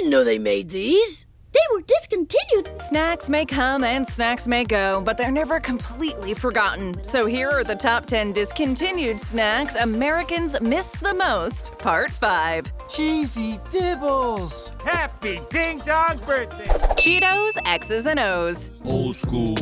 didn't know they made these. They were discontinued. Snacks may come and snacks may go, but they're never completely forgotten. So here are the top 10 discontinued snacks Americans miss the most, Part 5. Cheesy dibbles. Happy Ding Dong birthday! Cheetos, X's and O's. Old school,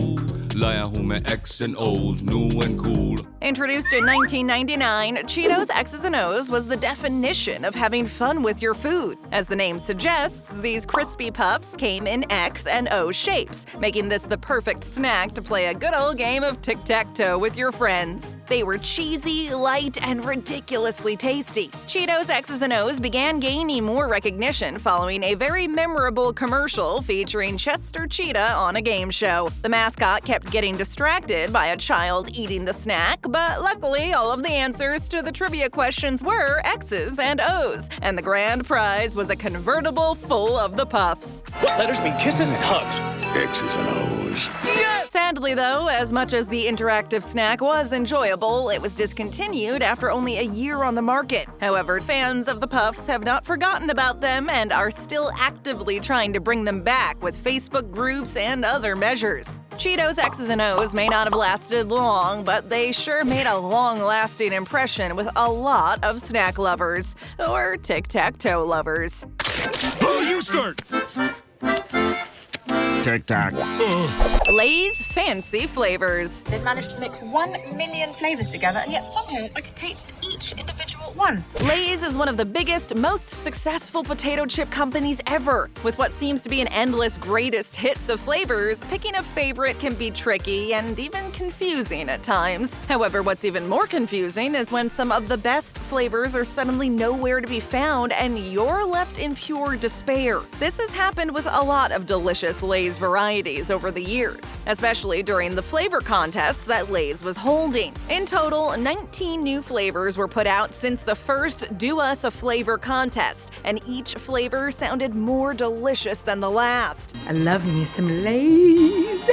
liar who met X and O's, new and cool. Introduced in 1999, Cheetos, X's and O's was the definition of having fun with your food. As the name suggests, these crispy puffs came in X and O shapes, making this the perfect snack to play a good old game of tic-tac-toe with your friends. They were cheesy, light, and ridiculously tasty. Cheetos, X's and O's began gaining more recognition following a very memorable commercial featuring Chester Cheetah on a game show. The mascot kept getting distracted by a child eating the snack, but luckily all of the answers to the trivia questions were X's and O's, and the grand prize was a convertible full of the puffs. What letters mean kisses and hugs? X's and O's. Yes! Sadly though, as much as the interactive snack was enjoyable, it was discontinued after only a year on the market. However, fans of the puffs have not forgotten about them and are still actively trying to bring them back with Facebook groups and other measures. Cheetos, X's and O's may not have lasted long, but they sure made a long-lasting impression with a lot of snack lovers, or tic-tac-toe lovers. Oh, you start! Tic-tac. Lay's fancy flavors. They've managed to mix 1 million flavors together, and yet somehow I can taste each individual one. Lay's is one of the biggest, most successful potato chip companies ever. With what seems to be an endless greatest hits of flavors, picking a favorite can be tricky and even confusing at times. However, what's even more confusing is when some of the best flavors are suddenly nowhere to be found and you're left in pure despair. This has happened with a lot of delicious Lay's varieties over the years, especially during the flavor contests that Lay's was holding. In total, 19 new flavors were put out since the first Do Us a Flavor contest, and each flavor sounded more delicious than the last. I love me some Lay's.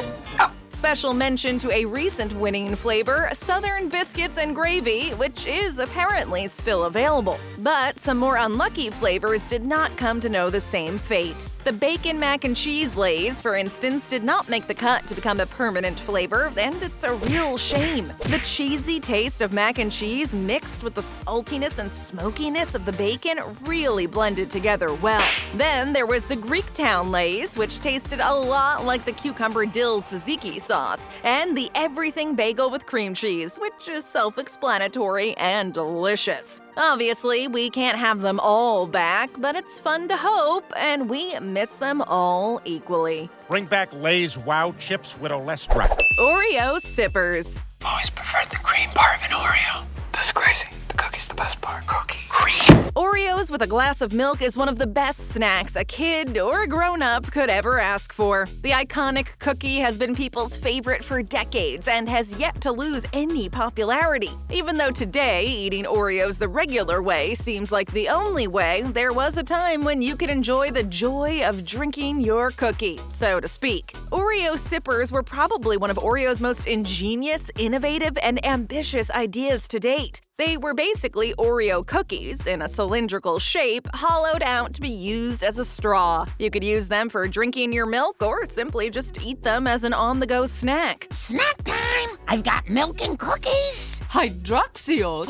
Special mention to a recent winning flavor, Southern Biscuits and Gravy, which is apparently still available. But some more unlucky flavors did not come to know the same fate. The Bacon Mac and Cheese Lay's, for instance, did not make the cut to become a permanent flavor, and it's a real shame. The cheesy taste of mac and cheese mixed with the saltiness and smokiness of the bacon really blended together well. Then there was the Greektown Lay's, which tasted a lot like the cucumber dill tzatziki sauce, and the Everything Bagel with cream cheese, which is self-explanatory and delicious. Obviously, we can't have them all back, but it's fun to hope, and we miss them all equally. Bring back Lay's Wow Chips with Olestra. Oreo Sippers. Always preferred the cream part of an Oreo. That's crazy. The cookie's the best part. Cookie. Cream. Oreos with a glass of milk is one of the best snacks a kid or a grown-up could ever ask for. The iconic cookie has been people's favorite for decades and has yet to lose any popularity. Even though today, eating Oreos the regular way seems like the only way, there was a time when you could enjoy the joy of drinking your cookie, so to speak. Oreo Sippers were probably one of Oreo's most ingenious, innovative, and ambitious ideas to date. They were basically Oreo cookies in a cylindrical shape, hollowed out to be used as a straw. You could use them for drinking your milk or simply just eat them as an on-the-go snack. Snack time! I've got milk and cookies. Hydroxios.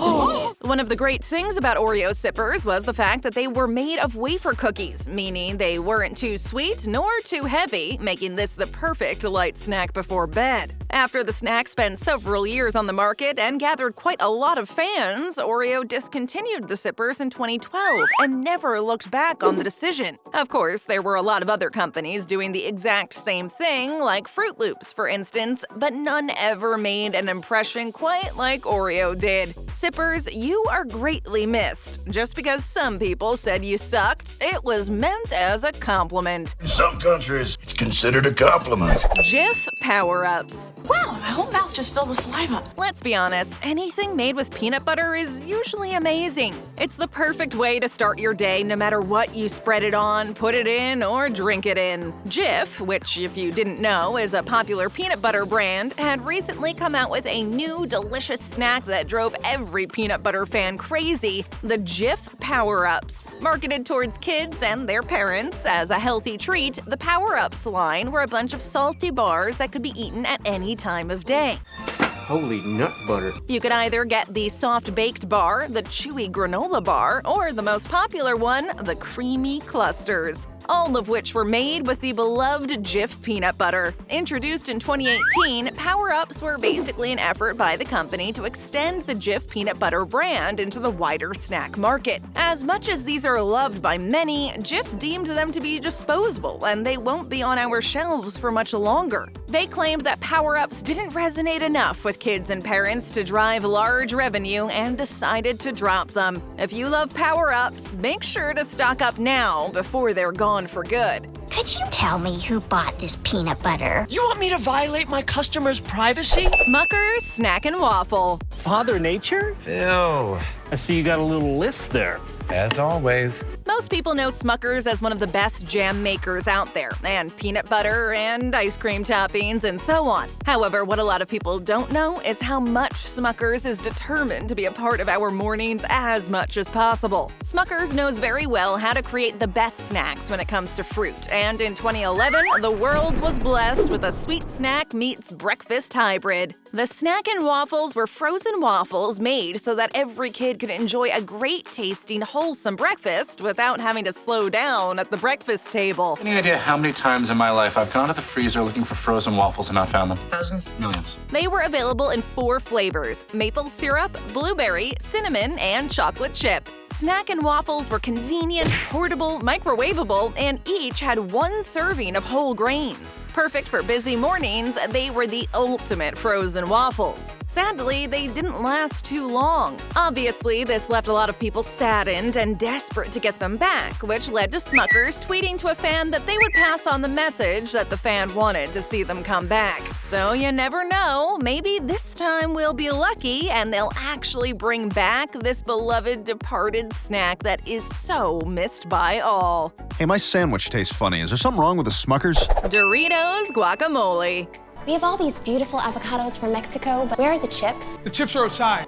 One of the great things about Oreo Sippers was the fact that they were made of wafer cookies, meaning they weren't too sweet nor too heavy, making this the perfect light snack before bed. After the snack spent several years on the market and gathered quite a lot of fans, Oreo discontinued the Sippers in 2012 and never looked back on the decision. Of course, there were a lot of other companies doing the exact same thing, like Fruit Loops, for instance, but none ever made an impression quite like Oreo did. Sippers, you are greatly missed. Just because some people said you sucked, it was meant as a compliment. In some countries, it's considered a compliment. Jif Power-Ups. Wow, my whole mouth just filled with saliva. Let's be honest, anything made with peanut butter is usually amazing. It's the perfect way to start your day no matter what you spread it on, put it in, or drink it in. Jif, which if you didn't know is a popular peanut butter brand, had recently come out with a new delicious snack that drove every peanut butter fan crazy, the Jif Power-Ups. Marketed towards kids and their parents as a healthy treat, the Power-Ups line were a bunch of salty bars that could be eaten at any time of day. Holy nut butter. You could either get the soft-baked bar, the chewy granola bar, or the most popular one, the creamy clusters. All of which were made with the beloved Jif peanut butter. Introduced in 2018, Power-Ups were basically an effort by the company to extend the Jif peanut butter brand into the wider snack market. As much as these are loved by many, Jif deemed them to be disposable and they won't be on our shelves for much longer. They claimed that Power-Ups didn't resonate enough with kids and parents to drive large revenue and decided to drop them. If you love Power-Ups, make sure to stock up now before they're gone for good. Could you tell me who bought this peanut butter? You want me to violate my customers' privacy? Smucker's Snack and Waffle. Father Nature? Ew. I see you got a little list there. As always. Most people know Smucker's as one of the best jam makers out there, and peanut butter and ice cream toppings and so on. However, what a lot of people don't know is how much Smucker's is determined to be a part of our mornings as much as possible. Smucker's knows very well how to create the best snacks when it comes to fruit, and in 2011, the world was blessed with a sweet snack meets breakfast hybrid. The Snack and Waffles were frozen waffles made so that every kid could enjoy a great-tasting, wholesome breakfast without having to slow down at the breakfast table. Any idea how many times in my life I've gone to the freezer looking for frozen waffles and not found them? Thousands? Millions. They were available in 4 flavors: maple syrup, blueberry, cinnamon, and chocolate chip. Snack and Waffles were convenient, portable, microwavable, and each had 1 serving of whole grains. Perfect for busy mornings, they were the ultimate frozen waffles. Sadly, they didn't last too long. Obviously, this left a lot of people saddened and desperate to get them back, which led to Smucker's tweeting to a fan that they would pass on the message that the fan wanted to see them come back. So you never know, maybe this time we'll be lucky and they'll actually bring back this beloved departed snack that is so missed by all. Hey, my sandwich tastes funny. Is there something wrong with the Smuckers? Doritos Guacamole. We have all these beautiful avocados from Mexico, but where are the chips? The chips are outside.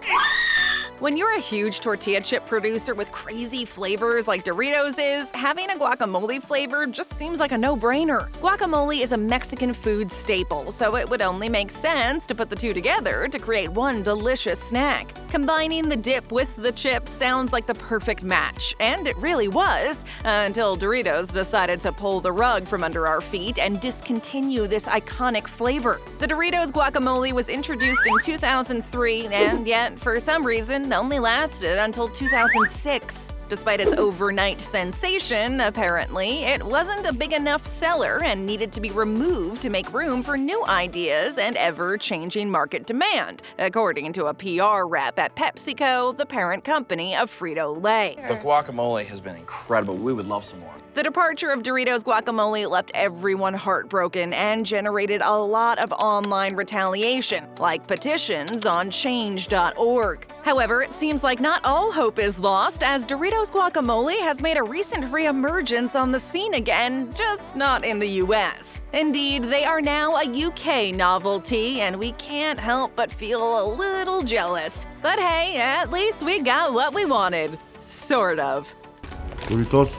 When you're a huge tortilla chip producer with crazy flavors like Doritos is, having a guacamole flavor just seems like a no-brainer. Guacamole is a Mexican food staple, so it would only make sense to put the two together to create one delicious snack. Combining the dip with the chip sounds like the perfect match, and it really was, until Doritos decided to pull the rug from under our feet and discontinue this iconic flavor. The Doritos Guacamole was introduced in 2003, and yet, for some reason, only lasted until 2006. Despite its overnight sensation, apparently, it wasn't a big enough seller and needed to be removed to make room for new ideas and ever-changing market demand, according to a PR rep at PepsiCo, the parent company of Frito-Lay. The guacamole has been incredible. We would love some more. The departure of Doritos Guacamole left everyone heartbroken and generated a lot of online retaliation, like petitions on change.org. However, it seems like not all hope is lost, as Doritos Guacamole has made a recent reemergence on the scene again, just not in the US. Indeed, they are now a UK novelty, and we can't help but feel a little jealous. But hey, at least we got what we wanted. Sort of. Doritos.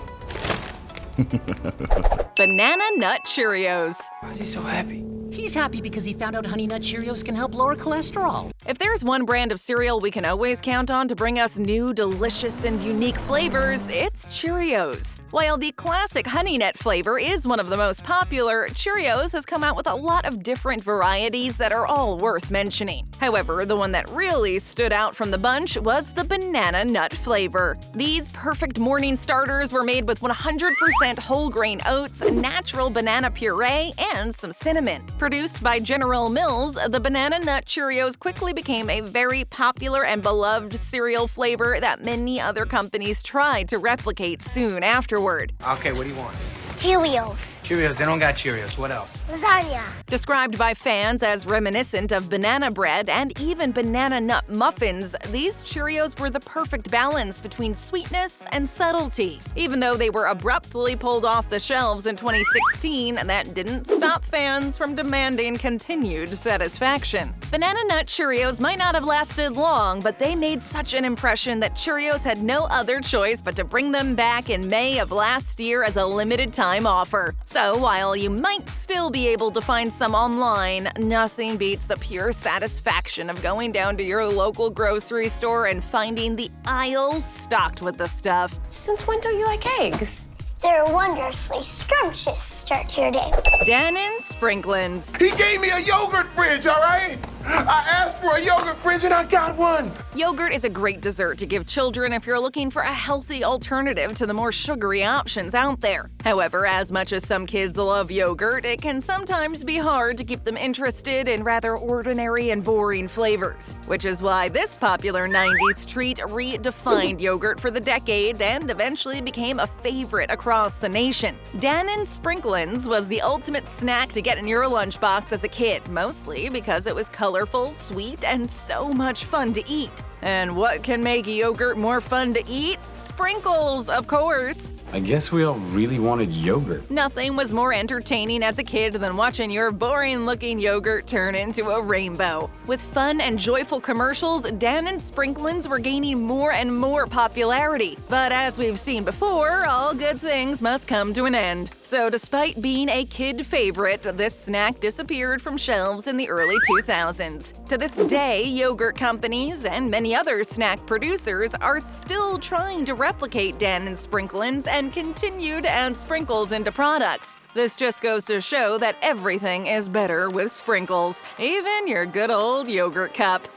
Banana Nut Cheerios. Why is he so happy? He's happy because he found out Honey Nut Cheerios can help lower cholesterol. If there's one brand of cereal we can always count on to bring us new, delicious, and unique flavors, it's Cheerios. While the classic Honey Nut flavor is one of the most popular, Cheerios has come out with a lot of different varieties that are all worth mentioning. However, the one that really stood out from the bunch was the banana nut flavor. These perfect morning starters were made with 100% whole grain oats, natural banana puree, and some cinnamon. Produced by General Mills, the Banana Nut Cheerios quickly became a very popular and beloved cereal flavor that many other companies tried to replicate soon afterward. Okay, what do you want? Cheerios. Cheerios, they don't got Cheerios. What else? Lasagna. Described by fans as reminiscent of banana bread and even banana nut muffins, these Cheerios were the perfect balance between sweetness and subtlety. Even though they were abruptly pulled off the shelves in 2016, that didn't stop fans from demanding continued satisfaction. Banana Nut Cheerios might not have lasted long, but they made such an impression that Cheerios had no other choice but to bring them back in May of last year as a limited-time offer. So while you might still be able to find some online, nothing beats the pure satisfaction of going down to your local grocery store and finding the aisles stocked with the stuff. Since when don't you like eggs? They're a wondrously scrumptious start to your day. Dannon Sprinkl'ins. He gave me a yogurt fridge, all right? I asked for a yogurt fridge and I got one. Yogurt is a great dessert to give children if you're looking for a healthy alternative to the more sugary options out there. However, as much as some kids love yogurt, it can sometimes be hard to keep them interested in rather ordinary and boring flavors, which is why this popular 90s treat redefined yogurt for the decade and eventually became a favorite across the nation. Dannon Sprinkl'ins was the ultimate snack to get in your lunchbox as a kid, mostly because it was colorful, sweet, and so much fun to eat. And what can make yogurt more fun to eat? Sprinkles, of course. I guess we all really wanted yogurt. Nothing was more entertaining as a kid than watching your boring-looking yogurt turn into a rainbow. With fun and joyful commercials, Dannon Sprinkl'ins were gaining more and more popularity. But as we've seen before, all good things must come to an end. So despite being a kid favorite, this snack disappeared from shelves in the early 2000s. To this day, yogurt companies and many other snack producers are still trying to replicate Dannon Sprinkl'ins and continue to add sprinkles into products. This just goes to show that everything is better with sprinkles, even your good old yogurt cup.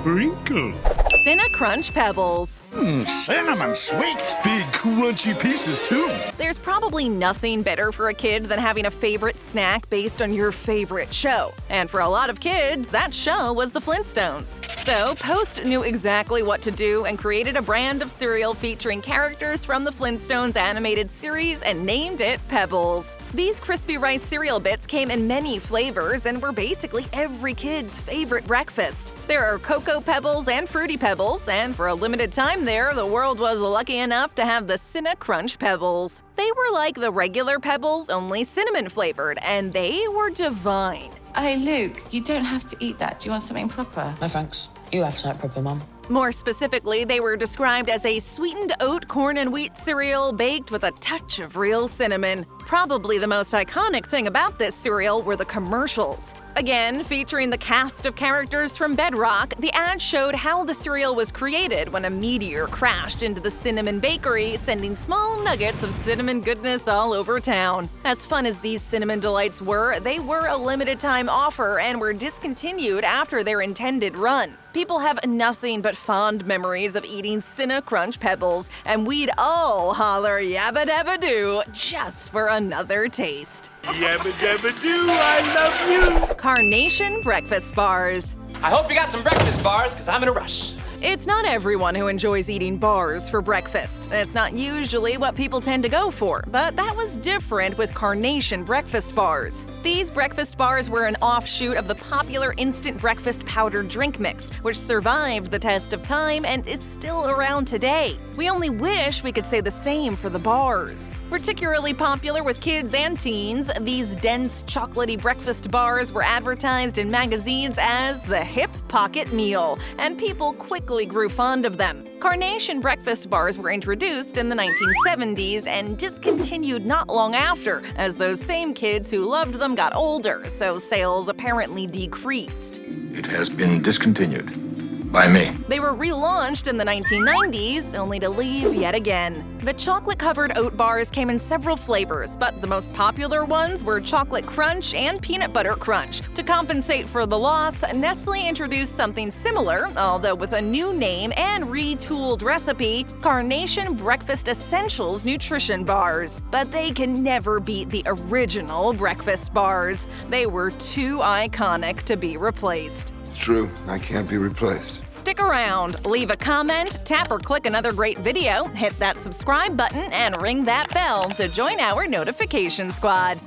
Sprinkles. Cinna-Crunch Pebbles. Cinnamon sweet. Big crunchy pieces too. There's probably nothing better for a kid than having a favorite snack based on your favorite show. And for a lot of kids, that show was the Flintstones. So Post knew exactly what to do and created a brand of cereal featuring characters from the Flintstones animated series and named it Pebbles. These crispy rice cereal bits came in many flavors and were basically every kid's favorite breakfast. There are Cocoa Pebbles and Fruity Pebbles, and for a limited time there, the world was lucky enough to have the Cinna-Crunch Pebbles. They were like the regular Pebbles, only cinnamon flavored, and they were divine. Hey, Luke, you don't have to eat that. Do you want something proper? No thanks. You have something proper, Mum. More specifically, they were described as a sweetened oat, corn, and wheat cereal baked with a touch of real cinnamon. Probably the most iconic thing about this cereal were the commercials. Again, featuring the cast of characters from Bedrock, the ad showed how the cereal was created when a meteor crashed into the cinnamon bakery, sending small nuggets of cinnamon goodness all over town. As fun as these cinnamon delights were, they were a limited-time offer and were discontinued after their intended run. People have nothing but fond memories of eating Cinna-Crunch Pebbles, and we'd all holler yabba dabba doo just for another taste. Yabba dabba doo, I love you. Carnation breakfast bars. I hope you got some breakfast bars, because I'm in a rush. It's not everyone who enjoys eating bars for breakfast. It's not usually what people tend to go for, but that was different with Carnation breakfast bars. These breakfast bars were an offshoot of the popular instant breakfast powder drink mix, which survived the test of time and is still around today. We only wish we could say the same for the bars. Particularly popular with kids and teens, these dense, chocolatey breakfast bars were advertised in magazines as the hip pocket meal, and people quickly grew fond of them. Carnation breakfast bars were introduced in the 1970s and discontinued not long after, as those same kids who loved them got older, so sales apparently decreased. It has been discontinued. By me. They were relaunched in the 1990s, only to leave yet again. The chocolate-covered oat bars came in several flavors, but the most popular ones were chocolate crunch and peanut butter crunch. To compensate for the loss, Nestle introduced something similar, although with a new name and retooled recipe, Carnation Breakfast Essentials Nutrition Bars. But they can never beat the original breakfast bars. They were too iconic to be replaced. true. I can't be replaced. Stick around, leave a comment, tap or click another great video, hit that subscribe button, and ring that bell to join our notification squad.